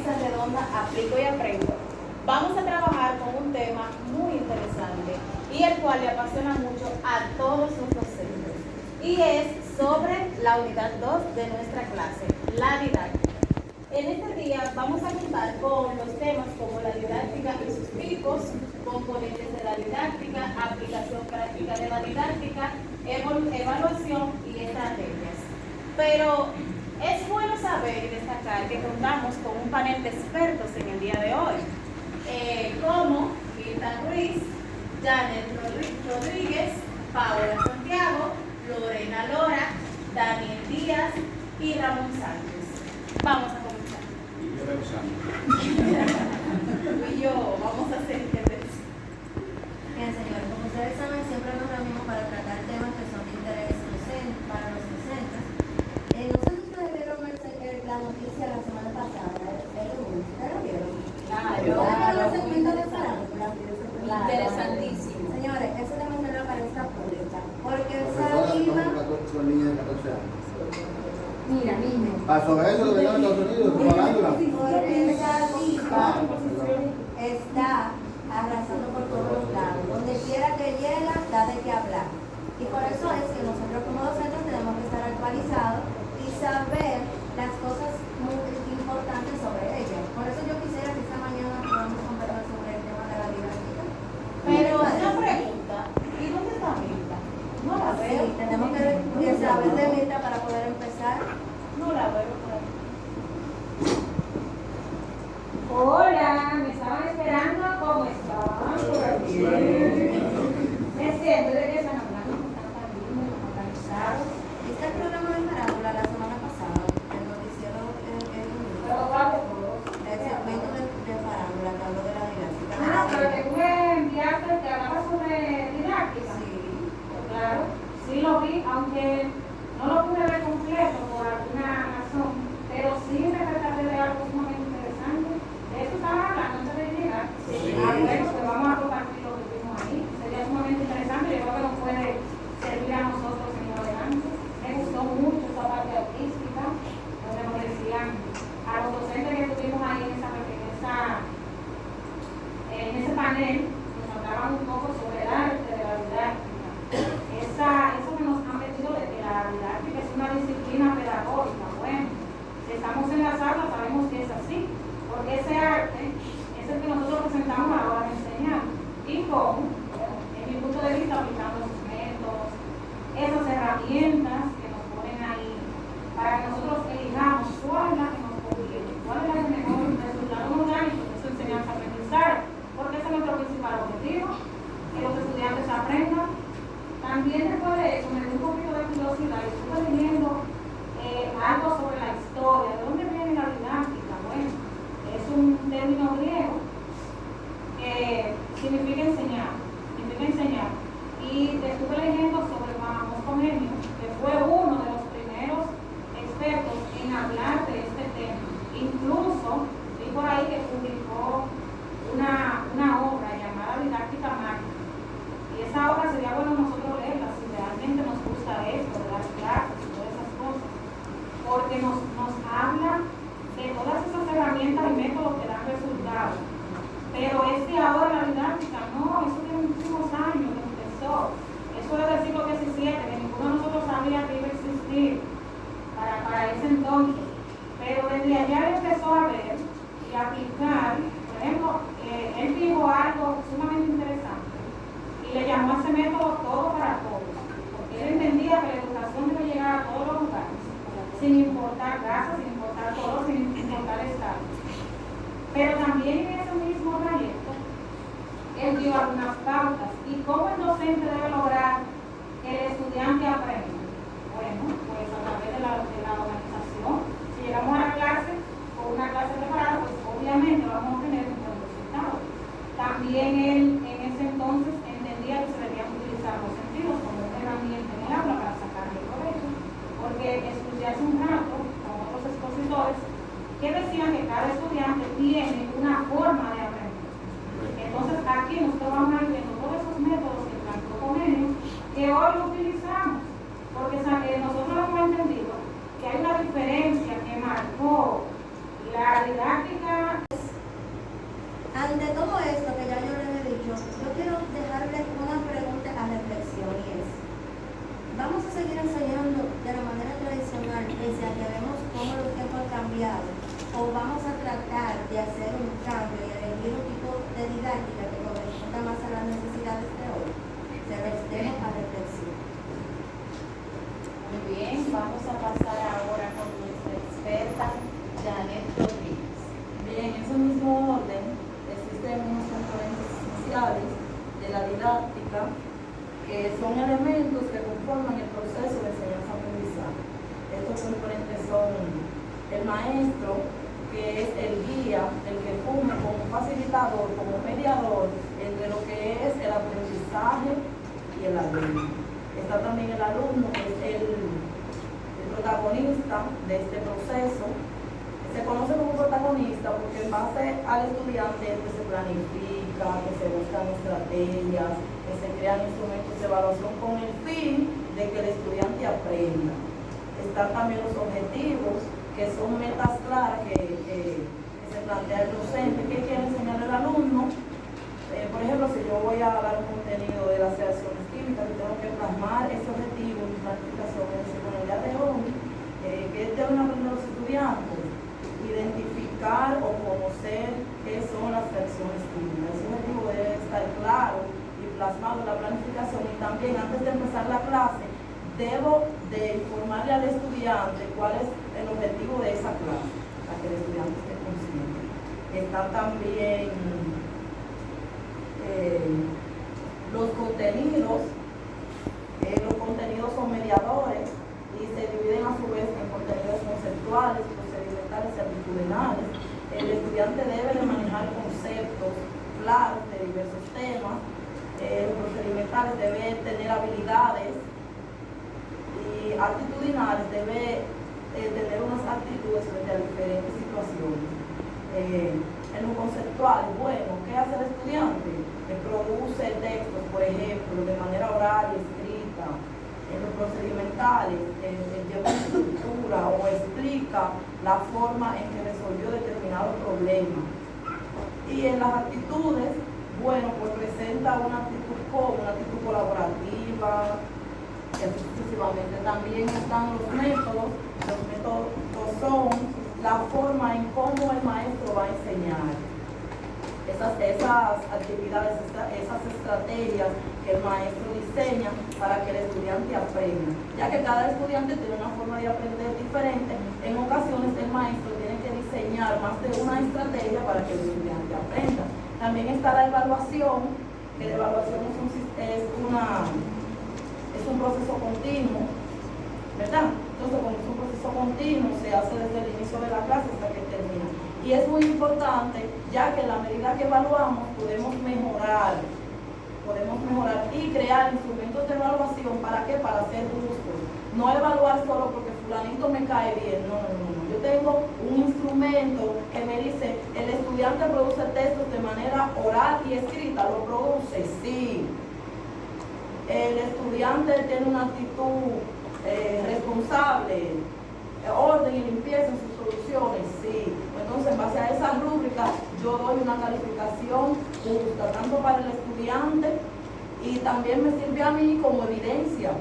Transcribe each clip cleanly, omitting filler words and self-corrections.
Mesa Redonda Aplico y Aprendo, vamos a trabajar con un tema muy interesante y el cual le apasiona mucho a todos los docentes. Y es sobre la unidad 2 de nuestra clase, la didáctica. En este día vamos a contar con los temas como la didáctica y sus tipos, componentes de la didáctica, aplicación práctica de la didáctica, evaluación y estrategias. Pero es bueno saber y destacar que contamos con un panel de expertos en el día de hoy, como Mirta Ruiz, Janet Rodríguez, Paola Santiago, Lorena Lora, Daniel Díaz y Ramón Sánchez. Vamos a comenzar. Tú y yo vamos a hacer que Bien, señores, como ustedes saben, siempre nos reunimos para tratar temas que son de interés para los docentes. No sé si ustedes vieron la noticia la semana pasada, el lunes. ¿Ustedes lo vieron? Claro. El segmento de farándula. Interesantísimo. Señores, eso demuestra la palestra pública. Porque esa Profesora, iba... con niñas de 14 años. Mira, niño. ¿Pasó eso de verdad en Estados Unidos? ¿Farándula? Porque esa diva está arrasando por todos los lados. Donde quiera que llega, da de qué hablar. Y por eso es que nosotros como docentes tenemos que estar actualizados y saber las cosas muy importantes sobre ella. Por eso yo quisiera que esta mañana podamos conversar sobre el tema de la didáctica. Pero una pregunta, ¿y dónde está Mirta? No la veo. Sí, tenemos que saber de Mirta para poder empezar. No la veo por ahí. Hola, ¿me estaban esperando? ¿Cómo estaban? Por aquí. Me siento de que están hablando con tanta línea, organizados. ¿Viste el programa de farándula la semana pasada? El noticiero Pero ¿cuál de todos? el segmento de farándula que habló de la didáctica. Ah, pero que tú me enviaste que hablaba sobre didáctica. Sí. Pues claro, sí lo vi, aunque no lo pude ver completo por alguna razón, pero sí me percaté de algo sumamente interesante. De eso estaba hablando antes de llegar. Ah, bueno, pues vamos a compartir lo que vimos ahí. Sería sumamente interesante, yo creo que nos puede servir a nosotros en lo adelante. Me gustó mucho esa parte artística, donde nos decían a los docentes que estuvimos ahí en ese panel, nos hablaban un poco sobre el arte de la didáctica. Eso que nos han metido de que la didáctica es una disciplina pedagógica. Bueno, si estamos en las aulas sabemos que es así, porque ese arte es el que nosotros presentamos a la hora de enseñar. ¿Y cómo? Bueno, en mi punto de vista, aplicando esos métodos, esas herramientas que nos ponen ahí, para que nosotros elijamos cuál es la que nos conviene, cuál es la que mejor resultado nos da y por eso enseñanza-aprendizaje, porque ese es nuestro principal objetivo, que los estudiantes aprendan. También después de eso me dio un poquito de curiosidad y estuve leyendo algo sobre la historia, de dónde viene la didáctica. Bueno, es un término griego que significa enseñar, y estuve leyendo sobre Juan Comenius, que fue uno de los primeros expertos en hablar de este tema. Incluso vi por ahí que publicó una obra llamada Didáctica Mágica. Y esa obra sería bueno nosotros leerla si realmente nos gusta esto, de las clases y todas esas cosas, porque nos habla de todas esas herramientas y métodos que dan resultados. Pero es que ahora la didáctica, no, eso tiene muchísimos años que empezó. Eso es del siglo XVII, que ninguno de nosotros sabía que iba a existir para ese entonces. Pero desde allá él empezó a ver y a aplicar. Por ejemplo, él dijo algo sumamente interesante y le llamó a ese método todo para todos, porque él entendía que la educación debe llegar a todos los lugares, sin importar raza, sin importar color, sin importar estado. Pero también en ese mismo trayecto, él dio algunas pautas y cómo el docente debe lograr que el estudiante aprenda. Bueno, pues a través de la organización, si llegamos a la clase con una clase preparada, pues obviamente vamos a tener un buen resultado. También él en ese entonces entendía que se debían utilizar los sentidos como una herramienta en el aula para sacarle provecho, porque escuché hace un rato con otros expositores que decían que cada estudiante tiene una forma de aprender. Entonces aquí nosotros vamos a ir viendo todos esos métodos que planteó Comenius que hoy lo utilizamos, porque nosotros hemos entendido que hay una diferencia que marcó la didáctica presidenta Janet Rodríguez. Bien, en ese mismo orden existen unos componentes esenciales de la didáctica que son elementos que conforman el proceso de enseñanza-aprendizaje. Estos componentes son el maestro, que es el guía, el que funge como facilitador, como mediador entre lo que es el aprendizaje y el alumno. Está también el alumno, que es el protagonista de este proceso. Se conoce como protagonista porque en base al estudiante que se planifica, que se buscan estrategias, que se crean instrumentos de evaluación con el fin de que el estudiante aprenda. Están también los objetivos, que son metas claras que se plantea el docente, qué quiere enseñar el alumno. Por ejemplo, si yo voy a dar un contenido de las reacciones químicas, tengo que plasmar ese objetivo en mi planificación, es decir, con el día de hoy, ¿qué deben aprender los estudiantes? Identificar o conocer qué son las reacciones químicas. Ese objetivo debe estar claro y plasmado en la planificación, y también antes de empezar la clase debo de informarle al estudiante cuál es el objetivo de esa clase, para que el estudiante esté consciente. Están también los contenidos. Los contenidos son mediadores y se dividen a su vez en contenidos conceptuales, procedimentales y actitudinales. El estudiante debe de manejar conceptos claros de diversos temas. Los procedimentales debe tener habilidades, y actitudinales debe tener unas actitudes frente a diferentes situaciones. En lo conceptual, bueno, ¿qué hace el estudiante? Produce textos, por ejemplo, de manera oral y escrita. En los procedimentales, lleva una estructura o explica la forma en que resolvió determinado problema. Y en las actitudes, bueno, pues presenta una actitud colaborativa, y así sucesivamente. También están los métodos. Los métodos son la forma en cómo el maestro va a enseñar. Esas actividades, esas estrategias que el maestro diseña para que el estudiante aprenda. Ya que cada estudiante tiene una forma de aprender diferente, en ocasiones el maestro tiene que diseñar más de una estrategia para que el estudiante aprenda. También está la evaluación, que la evaluación es un proceso continuo, ¿verdad? Entonces, como es un proceso continuo, se hace desde el inicio de la clase hasta que termina. Y es muy importante, ya que en la medida que evaluamos podemos mejorar y crear instrumentos de evaluación. ¿Para qué? Para ser justos. No evaluar solo porque fulanito me cae bien, no. Yo tengo un instrumento que me dice, el estudiante produce textos de manera oral y escrita, lo produce, sí. El estudiante tiene una actitud responsable, orden y limpieza en sus soluciones, sí. Entonces, en base a esa rúbrica, yo doy una calificación justa, tanto para el estudiante y también me sirve a mí como evidencia.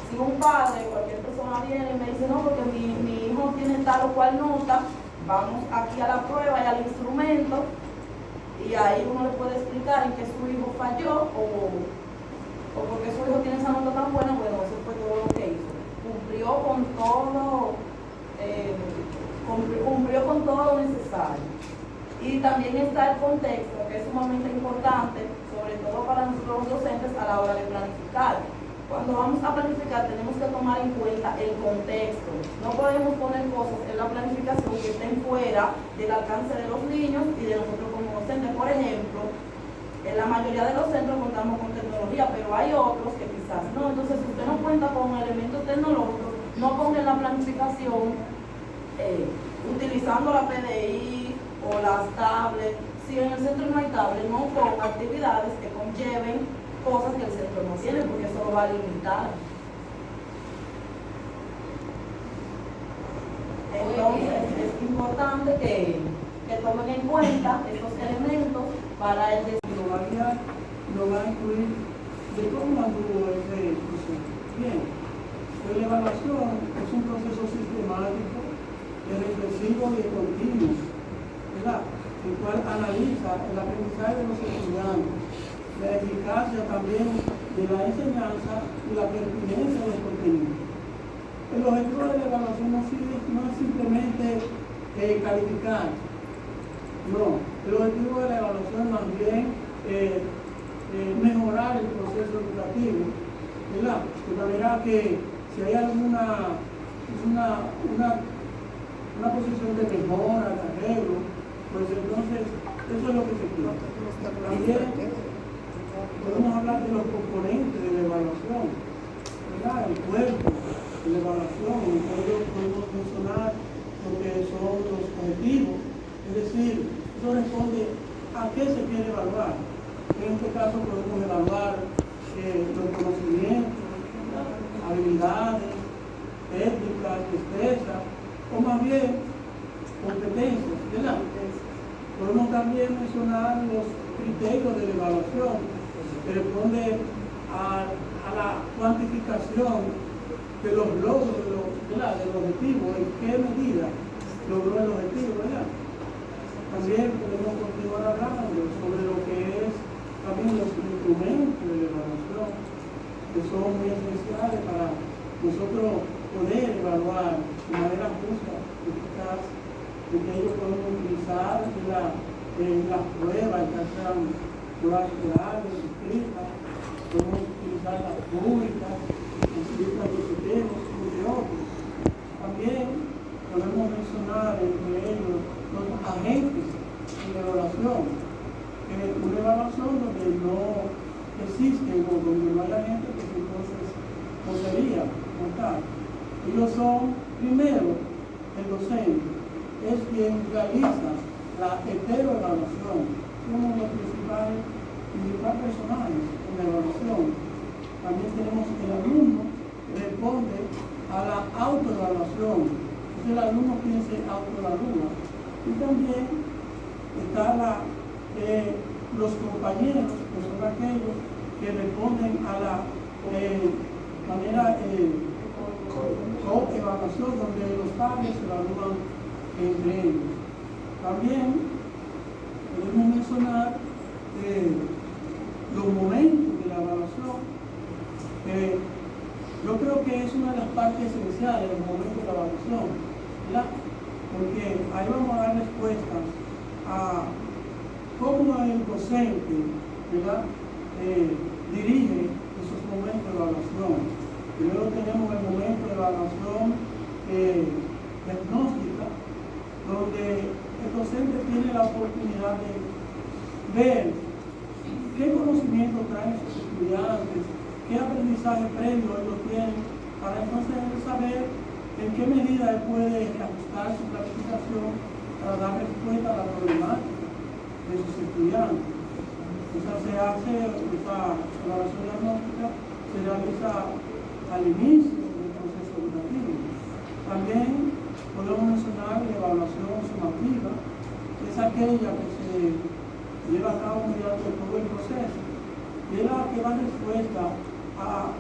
Si un padre, cualquier persona viene y me dice, no, porque mi hijo tiene tal o cual nota, vamos aquí a la prueba y al instrumento, y ahí uno le puede explicar en qué su hijo falló o porque su hijo tiene esa nota tan buena. Bueno, eso fue todo lo que hizo. Cumplió con todo lo necesario. Y también está el contexto, que es sumamente importante, sobre todo para nosotros los docentes a la hora de planificar. Cuando vamos a planificar tenemos que tomar en cuenta el contexto. No podemos poner cosas en la planificación que estén fuera del alcance de los niños y de nosotros como docentes. Por ejemplo, en la mayoría de los centros contamos con tecnología, pero hay otros que quizás no. Entonces, si usted no cuenta con elementos tecnológicos, no ponga en la planificación utilizando la PDI o las tablets. Si en el centro no hay tablets, no ponga actividades que conlleven cosas que el centro no tiene, porque eso lo va a limitar. Entonces, es importante que tomen en cuenta estos elementos para el desarrollo. Lo va a incluir de cómo anduvo ese proceso. Bien, pues la evaluación es un proceso sistemático, reflexivo y continuo, ¿verdad? El cual analiza el aprendizaje de los estudiantes, la eficacia también de la enseñanza y la pertinencia de los contenidos. El objetivo de la evaluación no es simplemente calificar. No, el objetivo de la evaluación es más bien mejorar el proceso educativo, ¿verdad? De manera que si hay alguna una posición de mejora, de arreglo, pues entonces eso es lo que se quiere. También podemos hablar de los componentes de la evaluación, ¿verdad? El cuerpo de la evaluación, en ellos podemos mencionar lo que son los objetivos, es decir, eso responde a qué se quiere evaluar. En este caso podemos evaluar los conocimientos, habilidades, técnicas, destrezas, o más bien competencias, ¿verdad? Podemos también mencionar los criterios de la evaluación que responden a la cuantificación de los logros del objetivo, en qué medida logró el objetivo, ¿verdad? También podemos continuar hablando sobre lo que es también los instrumentos de la evaluación, que son muy esenciales para nosotros poder evaluar de manera justa, eficaz, de que ellos podemos utilizar las pruebas, ya sean pruebas orales, escritas, podemos utilizar las públicas, escritas de sistemas, entre otros. También podemos mencionar entre ellos los agentes de la evaluación, una evaluación donde no existe o donde no hay agentes, pues entonces no sería como tal. Ellos son, primero, el docente, es quien realiza la heteroevaluación, uno de los principales personajes en la evaluación. También tenemos el alumno que responde a la autoevaluación, es el alumno quien se autoevalúa. Y también están los compañeros, que son aquellos que responden a la manera evaluación, donde los padres se evalúan entre ellos. También podemos mencionar los momentos de la evaluación. Yo creo que es una de las partes esenciales de los momentos de la evaluación, ¿verdad? Porque ahí vamos a dar respuestas a cómo el docente, ¿verdad? Dirige esos momentos de evaluación. Y luego tenemos el momento de evaluación diagnóstica, donde el docente tiene la oportunidad de ver qué conocimiento traen sus estudiantes, qué aprendizaje previo ellos tienen, para entonces saber en qué medida él puede ajustar su planificación para dar respuesta a la problemática de sus estudiantes. Esa se hace, esa evaluación diagnóstica se realiza al inicio del proceso educativo. También podemos mencionar la evaluación sumativa, que es aquella que se lleva a cabo mediante todo el proceso, y es la que da respuesta a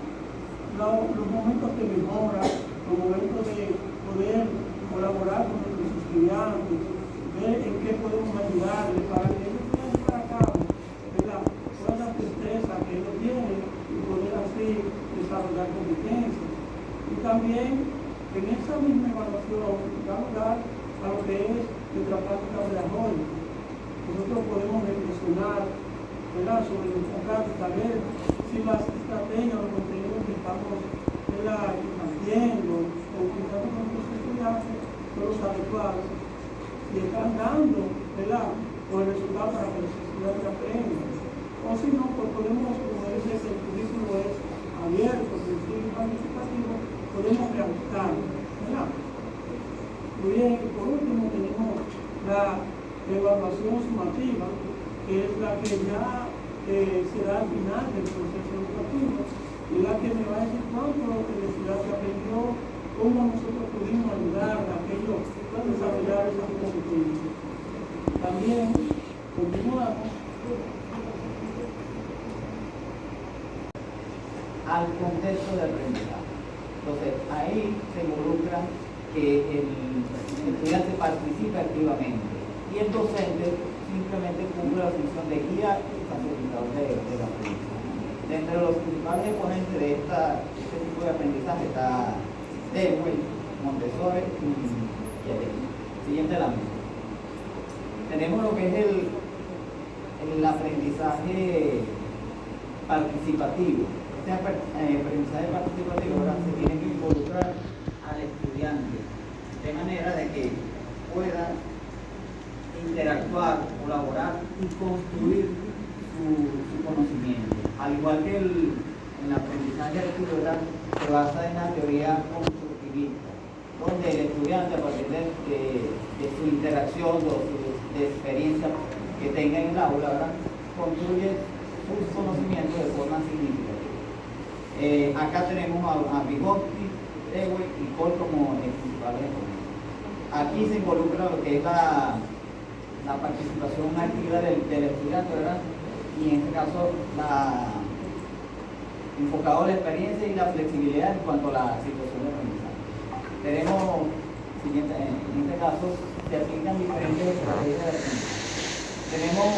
los momentos de mejora, los momentos de poder colaborar con nuestros estudiantes, ver en qué podemos ayudarles para que ellos puedan llevar a cabo todas las destrezas que ellos tienen y poder así desarrollar competencias. Y también en esa misma evaluación da lugar a lo que es nuestra práctica pedagógica. Nosotros podemos reflexionar, ¿verdad?, sobre nuestra práctica, ver si las estrategias o los contenidos que estamos impartiendo o utilizando con nuestros estudiantes son los adecuados y están dando, ¿verdad?, o el resultado para que los estudiantes aprendan. O si no, pues podemos, como dice, el currículo es abierto, sencillo y participativo, podemos reajustarlo, ¿verdad? Muy bien, por último tenemos la evaluación sumativa, que es la que ya se da al final del proceso educativo, y la que me va a decir cuánto el estudiante aprendió, cómo nosotros pudimos ayudar a aquellos a desarrollar esas competencias. También continuamos al contexto de aprendizaje. Entonces, ahí se involucra que el estudiante participe activamente y el docente simplemente cumple la función de guía y facilitador del aprendizaje. Dentro de los principales exponentes de este tipo de aprendizaje está Dewey, Montessori y Edel. Si siguiente lámina. Tenemos lo que es el aprendizaje participativo. Este aprendizaje participativo ahora se tiene que involucrar al estudiante de manera de que pueda interactuar, colaborar y construir su conocimiento. Al igual que el aprendizaje lectoral se basa en la teoría constructivista, donde el estudiante a partir de su interacción o de experiencia que tenga en el aula, ¿verdad?, construye sus conocimientos de forma significativa. Acá tenemos a Vygotsky, Dewey y Cole como principales ejemplos. Aquí se involucra lo que es la participación activa del estudiante, ¿verdad? Y en este caso enfocado a la experiencia y la flexibilidad en cuanto a la situación de aprendizaje. Tenemos, en este caso, se aplican diferentes estrategias de aprendizaje. Tenemos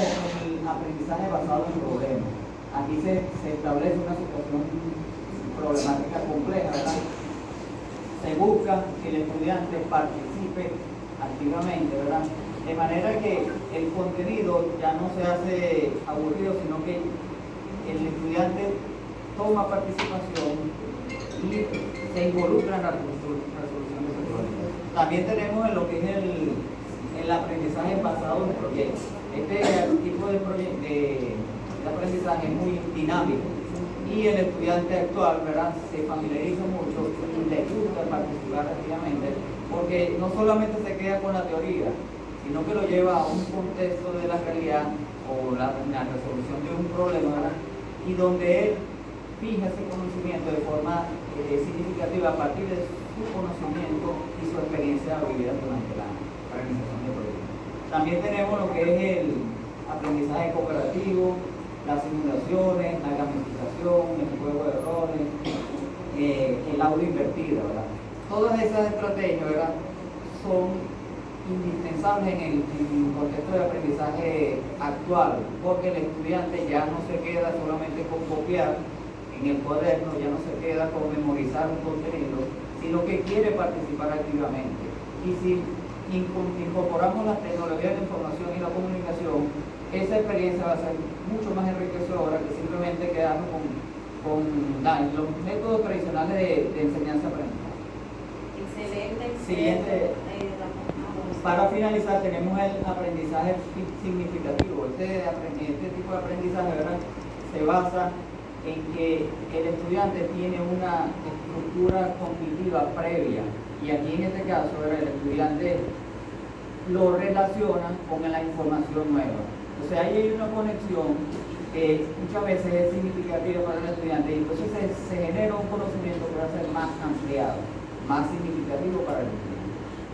el aprendizaje basado en problemas. Aquí se establece una situación problemática compleja, ¿verdad? Se busca que el estudiante participe activamente, ¿verdad? De manera que el contenido ya no se hace aburrido, sino que el estudiante toma participación y se involucra en la resolución de ese problema. También tenemos en lo que es el aprendizaje basado en proyectos. Este tipo de aprendizaje es muy dinámico y el estudiante actual, ¿verdad?, se familiariza mucho y le gusta participar activamente porque no solamente se queda con la teoría, sino que lo lleva a un contexto de la realidad o la resolución de un problema, ¿verdad?, y donde él fija ese conocimiento de forma significativa a partir de su conocimiento y su experiencia vivida durante la organización de proyectos. También tenemos lo que es el aprendizaje cooperativo, las simulaciones, la gamificación, el juego de roles, el aula invertida, ¿verdad? Todas esas estrategias, ¿verdad?, son indispensables en el contexto de aprendizaje actual, porque el estudiante ya no se queda solamente con copiar en el cuaderno, ya no se queda con memorizar un contenido, sino que quiere participar activamente. Y si incorporamos las tecnologías de la información y la comunicación, esa experiencia va a ser mucho más enriquecedora que simplemente quedarnos con los métodos tradicionales de enseñanza-aprendizaje. Excelente. Siguiente. Para finalizar, tenemos el aprendizaje significativo. Este tipo de aprendizaje, ¿verdad?, se basa en que el estudiante tiene una estructura cognitiva previa y aquí en este caso, ¿verdad?, el estudiante lo relaciona con la información nueva. O sea, ahí hay una conexión que muchas veces es significativa para el estudiante y entonces se genera un conocimiento que va a ser más ampliado, más significativo para el estudiante.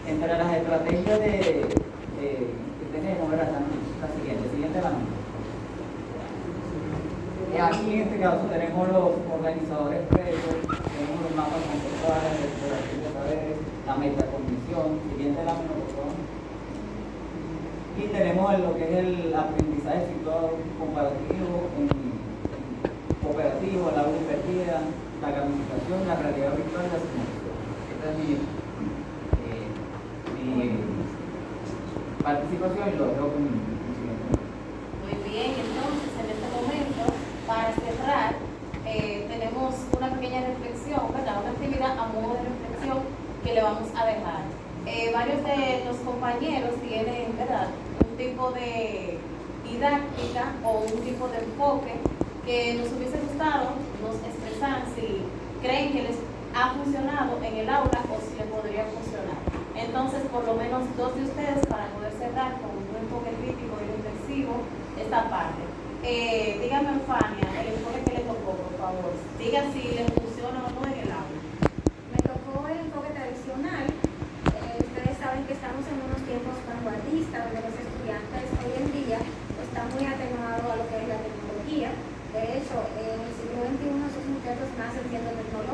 Entre las estrategias que tenemos, ¿verdad?, la siguiente la nota. Aquí en este caso tenemos los organizadores previos, tenemos los mapas conceptuales, la exploración de saberes, la metacognición, siguiente lámina, por favor. Y tenemos lo que es el aprendizaje situado comparativo, cooperativo, la aula invertida, la gamificación, la realidad virtual y la simulación. Esta es mi participación y lo dejo con mi siguiente. Muy bien, entonces en este momento, para cerrar, tenemos una pequeña reflexión, ¿verdad? Una actividad a modo de reflexión que le vamos a dejar. Varios de los compañeros tienen, ¿verdad?, un tipo de didáctica o un tipo de enfoque que nos hubiese gustado nos expresaran si creen que les ha funcionado en el aula o si les podría funcionar. Entonces, por lo menos dos de ustedes para poder cerrar con un enfoque crítico y reflexivo esta parte. Dígame, Fania, el enfoque que le tocó, por favor. Diga si le funciona o no en el aula. Me tocó el enfoque tradicional. Ustedes saben que estamos en unos tiempos vanguardistas donde los estudiantes hoy en día están muy atenuados a lo que es la tecnología. De hecho, en el siglo XXI esos muchachos nacen siendo tecnológicos